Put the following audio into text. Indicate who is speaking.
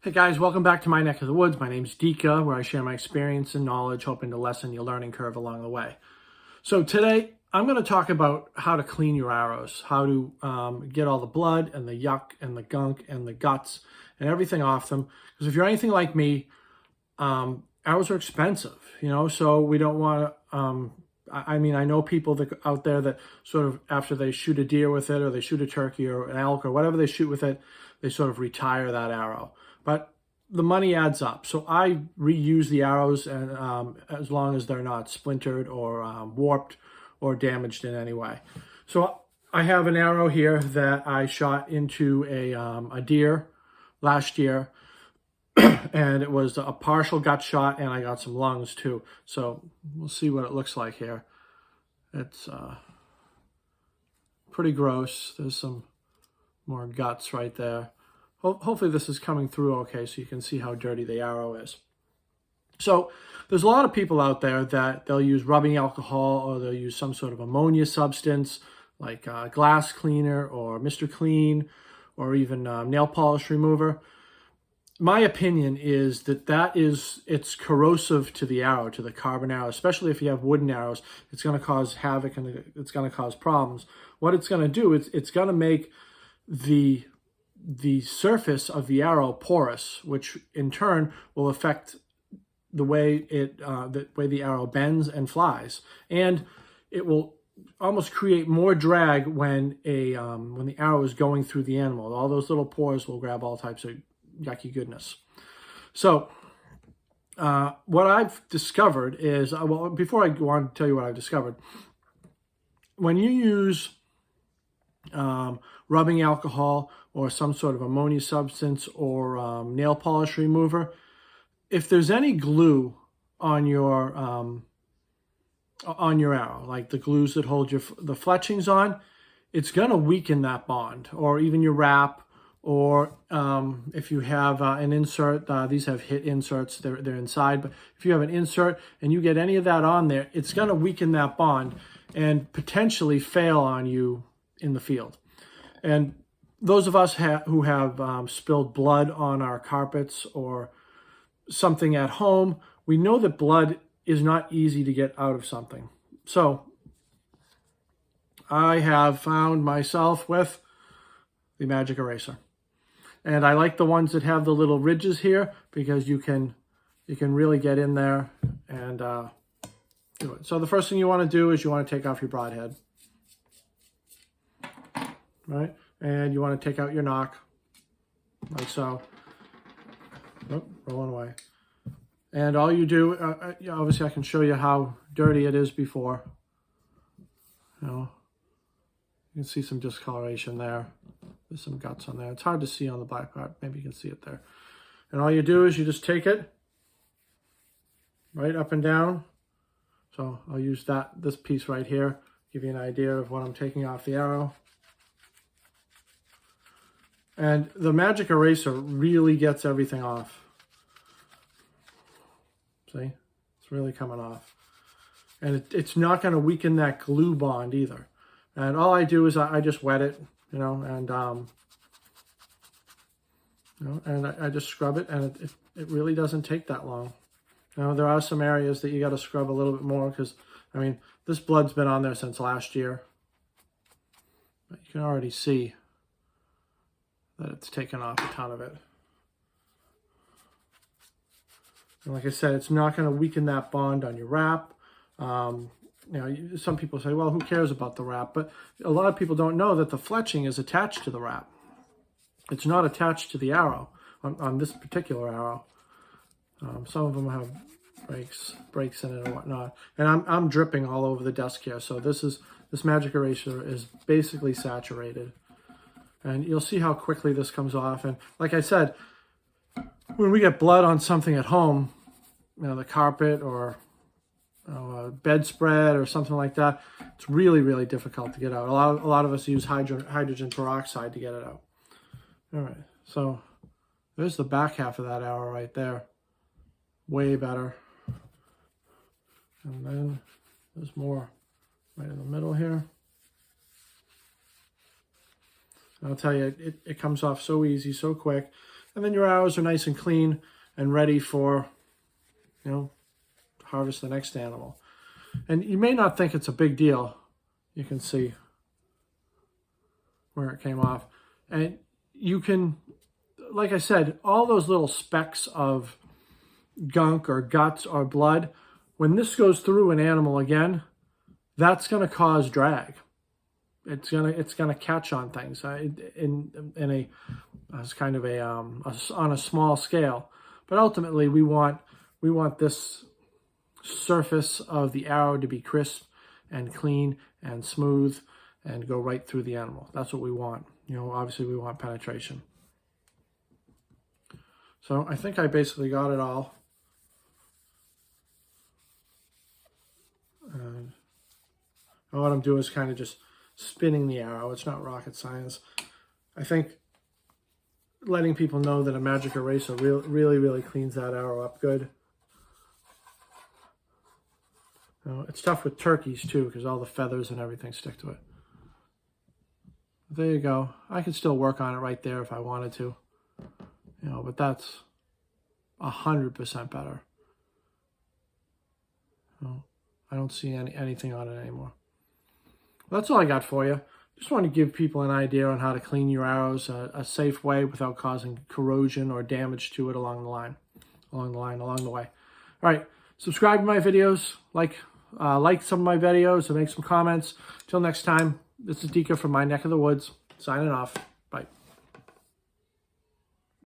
Speaker 1: Hey guys, welcome back to my neck of the woods. My name's Dika, where I share my experience and knowledge, hoping to lessen your learning curve along the way. So today, I'm going to talk about how to clean your arrows, how to get all the blood and the yuck and the gunk and the guts and everything off them. Because if you're anything like me, arrows are expensive, so we don't want to, I know people out there that sort of, after they shoot a deer with it, or they shoot a turkey or an elk or whatever they shoot with it, they sort of retire that arrow. But the money adds up. So I reuse the arrows, and as long as they're not splintered or warped or damaged in any way. So I have an arrow here that I shot into a deer last year. And it was a partial gut shot, and I got some lungs too. So we'll see what it looks like here. It's pretty gross. There's some more guts right there. Hopefully this is coming through okay, so you can see how dirty the arrow is. So there's a lot of people out there that they'll use rubbing alcohol, or they'll use some sort of ammonia substance like glass cleaner or Mr. Clean, or even nail polish remover. My opinion is that it's corrosive to the arrow, to the carbon arrow, especially if you have wooden arrows. It's going to cause havoc, and it's going to cause problems. What it's going to do is it's going to make the surface of the arrow porous, which in turn will affect the way the arrow bends and flies, and it will almost create more drag when the arrow is going through the animal. All those little pores will grab all types of yucky goodness. So what I've discovered is, well, before I go on to tell you what I've discovered, when you use rubbing alcohol or some sort of ammonia substance or nail polish remover, if there's any glue on your arrow, like the glues that hold the fletchings on, it's going to weaken that bond, or even your wrap. Or if you have an insert, these have hit inserts, they're inside, but if you have an insert and you get any of that on there, it's going to weaken that bond and potentially fail on you in the field. And those of us who have spilled blood on our carpets or something at home, we know that blood is not easy to get out of something. So I have found myself with the magic eraser. And I like the ones that have the little ridges here, because you can really get in there and do it. So the first thing you want to do is you want to take off your broadhead, right? And you want to take out your knock, like so. Oh, rolling away. And all you do, obviously I can show you how dirty it is before. You can see some discoloration there. There's some guts on there. It's hard to see on the black part. Maybe you can see it there. And all you do is you just take it right up and down. So I'll use this piece right here, give you an idea of what I'm taking off the arrow. And the magic eraser really gets everything off. See? It's really coming off. And it's not going to weaken that glue bond either. And all I do is I just wet it, and I just scrub it, and it really doesn't take that long. There are some areas that you got to scrub a little bit more, because this blood's been on there since last year. But you can already see that it's taken off a ton of it. And like I said, it's not going to weaken that bond on your wrap. Some people say, well, who cares about the wrap? But a lot of people don't know that the fletching is attached to the wrap. It's not attached to the arrow on this particular arrow. Some of them have breaks in it or whatnot. And I'm dripping all over the desk here. So this magic eraser is basically saturated. And you'll see how quickly this comes off. And like I said, when we get blood on something at home, the carpet or a bedspread or something like that, it's really, really difficult to get out. A lot of us use hydrogen peroxide to get it out. All right, so there's the back half of that arrow right there. Way better. And then there's more right in the middle here. And I'll tell you, it comes off so easy, so quick. And then your arrows are nice and clean and ready for, harvest the next animal. And you may not think it's a big deal. You can see where it came off. And you can, like I said, all those little specks of gunk or guts or blood, when this goes through an animal again, that's going to cause drag. It's gonna catch on things in a as kind of on a small scale. But ultimately, we want this surface of the arrow to be crisp and clean and smooth and go right through the animal. That's what we want. Obviously we want penetration. So I think I basically got it all. And what I'm doing is kind of just spinning the arrow. It's not rocket science. I think letting people know that a magic eraser really cleans that arrow up good. It's tough with turkeys too, because all the feathers and everything stick to it. There you go. I could still work on it right there if I wanted to. But that's 100% better. I don't see anything on it anymore. Well, that's all I got for you. Just want to give people an idea on how to clean your arrows a safe way without causing corrosion or damage to it along the way. All right, subscribe to my videos, like some of my videos, and make some comments. Till next time, this is Dika from my neck of the woods, signing off.